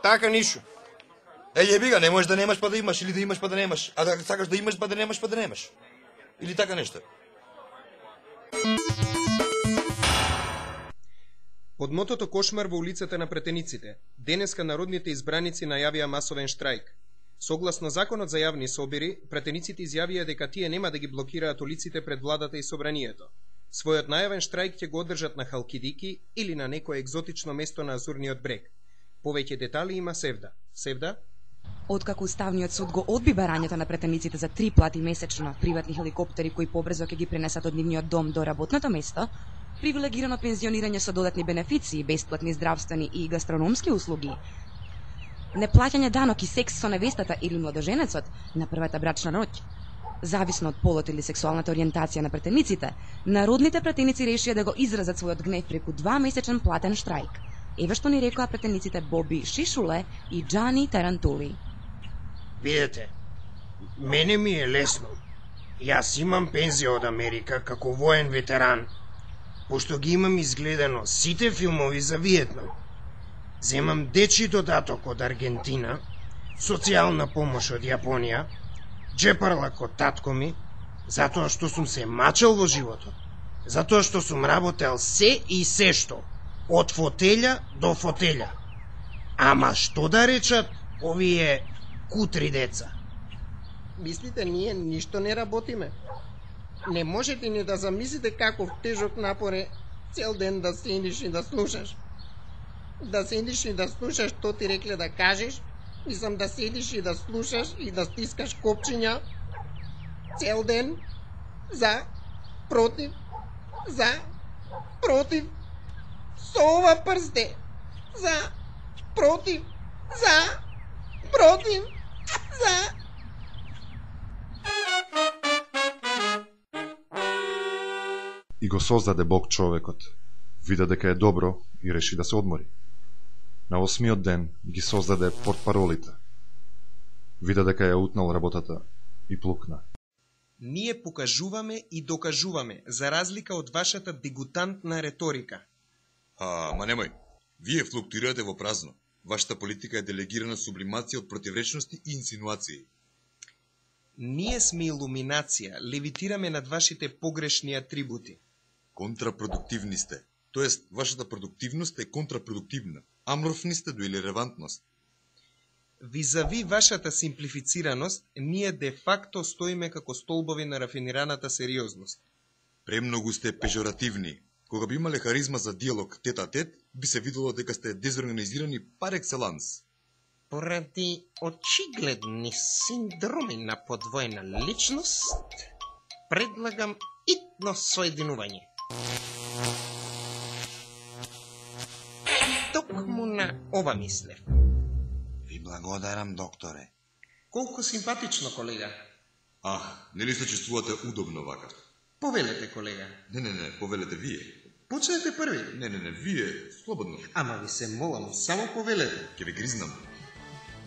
Така ништо. Јеби га, не можеш да немаш па да имаш, или да имаш па да немаш, а да сакаш да имаш па да немаш па да немаш. Или така нешто. Под мотото Кошмар во улицата на претениците, денеска народните избраници најавија масовен штрајк. Согласно законот за јавни собери, претениците изјавија дека тие нема да ги блокираат улиците пред владата и собранието. Својот најавен штрајк ќе го одржат на Халкидики или на некое екзотично место на Азурниот брег. Повеќе детали има Севда. Севда? Откако Уставниот суд го одби барањето на претениците за 3 плати месечно, приватни хеликоптери кои побрзо ќе ги пренесат од нивниот дом до работното место, привилегирано пензионирање со додатни бенефиции, бесплатни здравствени и гастрономски услуги, неплаќање данок и секс со невестата или младоженецот на првата брачна ноќ. Зависно од полот или сексуалната ориентација на претениците, народните претеници решија да го изразат својот гнев преку 2-месечен платен штрајк. Еве што ни рекоа претениците Боби Шишуле и Џани Тарантули. Видете, мене ми е лесно. Јас имам пензија од Америка како воен ветеран, пошто ги имам изгледано сите филмови за Виетнам. Земам дечи додаток од Аргентина, социјална помош од Јапонија, джепарлак од татко ми, затоа што сум се мачел во животот, затоа што сум работел се и се што, од фотелја до фотелја. Ама што да речат овие кутри деца? Мислите, ние ништо не работиме? Не можете ни да замислите каков тежок напор е цел ден да седиш и да слушаш? Да седиш и да слушаш што ти рекле да кажеш? Мислам да седиш и да слушаш и да стискаш копчиња цел ден за, против, со ова прсте, за, против, за. И го создаде Бог човекот, вида дека е добро и реши да се одмори. На 8-миот ден ги создаде портпаролите. Вида дека ја утнал работата и плукна. Ние покажуваме и докажуваме, за разлика од вашата дегутантна реторика. Ма немој. Вие флуктуирате во празно. Вашата политика е делегирана сублимација од противречности и инсинуации. Ние сме илуминација, левитираме над вашите погрешни атрибути. Контрапродуктивни сте. Тоест, вашата продуктивност е контрапродуктивна. Аморфни сте до ирелевантност. Визави вашата симплифицираност, ние де-факто стоиме како столбови на рафинираната сериозност. Премногу сте пежоративни. Кога би имале харизма за диалог тет-а-тет, би се видело дека сте дезорганизирани пар екселанс. Поради очигледни синдроми на подвоена личност, предлагам итно соединување. Токму на ова мислев. Ви благодарам, докторе. Колку симпатично, колега. Нели се чувствувате удобно вака? Повелете, колега. Не, повелете вие. Почнете први. Не, вие, слободно. Ама ви се молам, само повелете. Ке ви гризнам.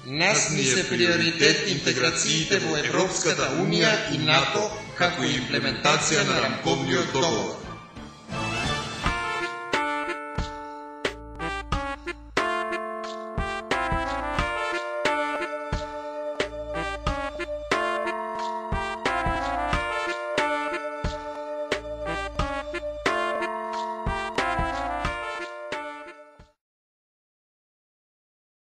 Нас ни се приоритет интеграциите во Европската Унија и НАТО, како и имплементација на рамковниот договор.